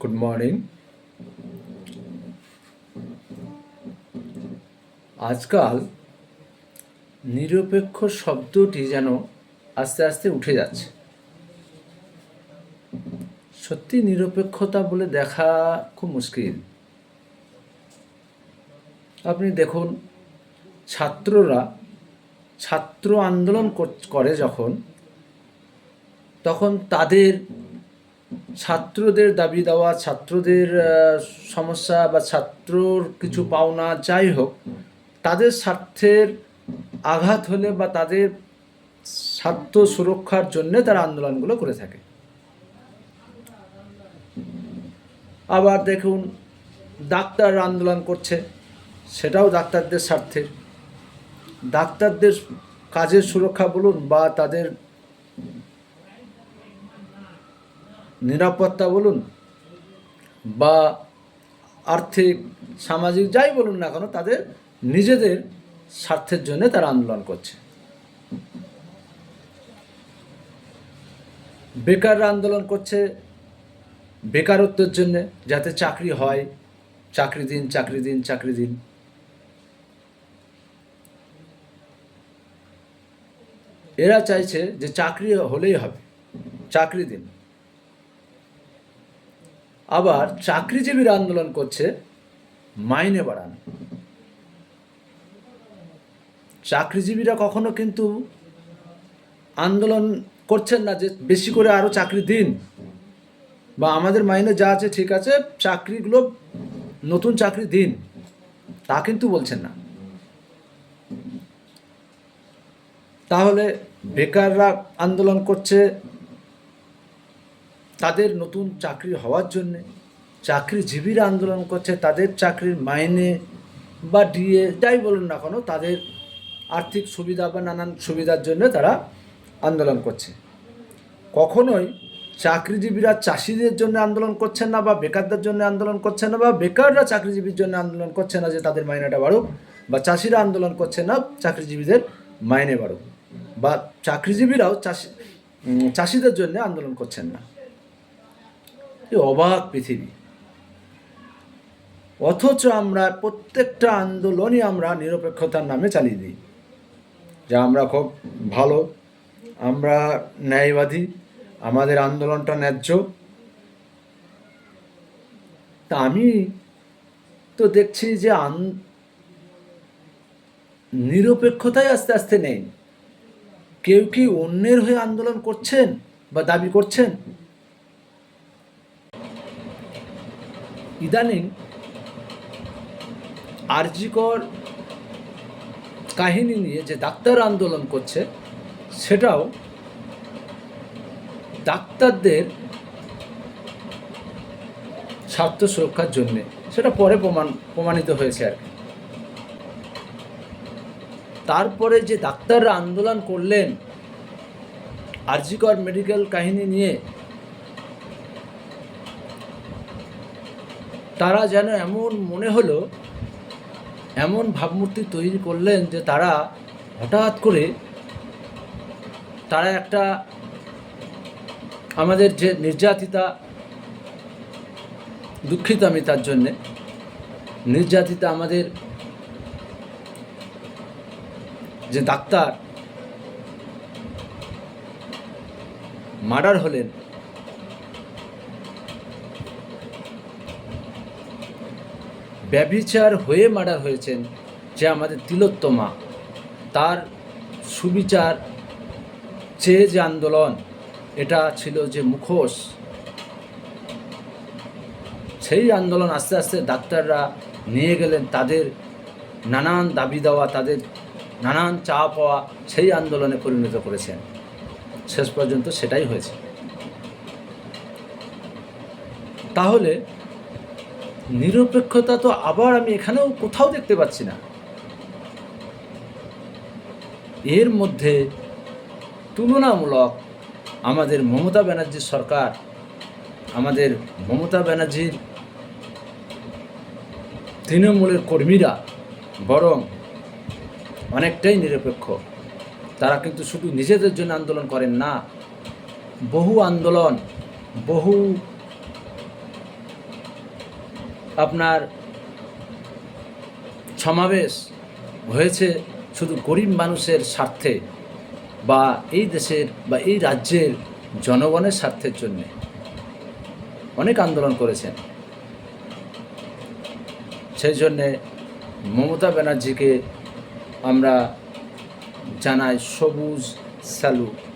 Good morning. আজকাল নিরপেক্ষ শব্দটি যেন আস্তে আস্তে উঠে যাচ্ছে। সত্যি নিরপেক্ষতা বলে দেখা খুব মুশকিল। আপনি দেখুন, ছাত্ররা ছাত্র আন্দোলন করে যখন, তখন তাদের ছাত্রদের দাবি দেওয়া, ছাত্রদের সমস্যা বা ছাত্রর কিছু পাওনা যাই হোক, তাদের স্বার্থের আঘাত হলে বা তাদের স্বার্থ সুরক্ষার জন্য তারা আন্দোলনগুলো করে থাকে। আবার দেখুন, ডাক্তার আন্দোলন করছে, সেটাও ডাক্তারদের স্বার্থে। ডাক্তারদের কাজের সুরক্ষা বলুন বা তাদের নিরাপত্তা বলুন বা আর্থিক সামাজিক যাই বলুন না কেন, তাদের নিজেদের স্বার্থের জন্য তারা আন্দোলন করছে। বেকাররা আন্দোলন করছে বেকারত্বের জন্য, যাতে চাকরি হয়, চাকরি দিন, চাকরি দিন, চাকরি দিন। এরা চাইছে যে চাকরি হলেই হবে, চাকরি দিন। আবার চাকরিজীবীরা আন্দোলন করছে মাইনে বাড়ান। চাকরিজীবীরা কখনো কিন্তু আন্দোলন করছেন না যে বেশি করে আরও চাকরি দিন বা আমাদের মাইনে যা আছে ঠিক আছে, চাকরিগুলো নতুন চাকরি দিন, তা কিন্তু বলছেন না। তাহলে বেকাররা আন্দোলন করছে তাদের নতুন চাকরি হওয়ার জন্যে, চাকরিজীবীরা আন্দোলন করছে তাদের চাকরির মাইনে বা ডিএ যাই বলুন না কেন, তাদের আর্থিক সুবিধা বা নানান সুবিধার জন্য তারা আন্দোলন করছে। কখনোই চাকরিজীবীরা চাষিদের জন্য আন্দোলন করছেন না বা বেকারদের জন্য আন্দোলন করছেন না, বা বেকাররা চাকরিজীবীর জন্য আন্দোলন করছে না যে তাদের মাইনেটা বাড়ুক, বা চাষিরা আন্দোলন করছে না চাকরিজীবীদের মাইনে বাড়ুক, বা চাকরিজীবীরাও চাষিদের জন্য আন্দোলন করছেন না। এই অবাক পৃথিবী। অথচ আমরা প্রত্যেকটা আন্দোলনই আমরা নিরপেক্ষতার নামে চালিয়ে দিই, যা আমরা খুব ভালো, আমরা ন্যায়বাদী, আমাদের আন্দোলনটা ন্যায্য। তা আমি তো দেখছি যে নিরপেক্ষতাই আস্তে আস্তে নেই। কেউ কি অন্যের হয়ে আন্দোলন করছেন বা দাবি করছেন? ইদানিং আরজিকর কাহিনী নিয়ে যে ডাক্তার আন্দোলন করছে, সেটাও ডাক্তারদের স্বার্থ সুরক্ষার জন্যে, সেটা পরে প্রমাণিত হয়েছে আর কি। তারপরে যে ডাক্তাররা আন্দোলন করলেন আরজিকর মেডিকেল কাহিনী নিয়ে, তারা যেন এমন মনে হলো, এমন ভাবমূর্তি তৈরি করলেন যে তারা হঠাৎ করে তারা একটা আমাদের যে নির্যাতিতা, দুঃখিত আমি তার জন্যে, নির্যাতিতা আমাদের যে ডাক্তার মার্ডার হলেন, ব্যভিচার হয়ে মার্ডার হয়েছেন যে আমাদের তিলোত্তমা, তার সুবিচার চেয়ে যে আন্দোলন, এটা ছিল যে মুখোশ। সেই আন্দোলন আস্তে আস্তে ডাক্তাররা নিয়ে গেলেন, তাদের নানান দাবি দেওয়া, তাদের নানান চাওয়া পাওয়া সেই আন্দোলনে পরিণত করেছেন। শেষ পর্যন্ত সেটাই হয়েছে। তাহলে নিরপেক্ষতা তো আবার আমি এখানেও কোথাও দেখতে পাচ্ছি না। এর মধ্যে তুলনামূলক আমাদের মমতা ব্যানার্জির সরকার, আমাদের মমতা ব্যানার্জির তৃণমূলের কর্মীরা বরং অনেকটাই নিরপেক্ষ। তারা কিন্তু শুধু নিজেদের জন্য আন্দোলন করেন না, বহু আন্দোলন, বহু আপনার সমাবেশ হয়েছে শুধু গরিব মানুষের স্বার্থে বা এই দেশের বা এই রাজ্যের জনগণের স্বার্থের জন্যে। অনেক আন্দোলন করেছেন। সেই জন্যে মমতা ব্যানার্জিকে আমরা জানাই সবুজ স্যালুট।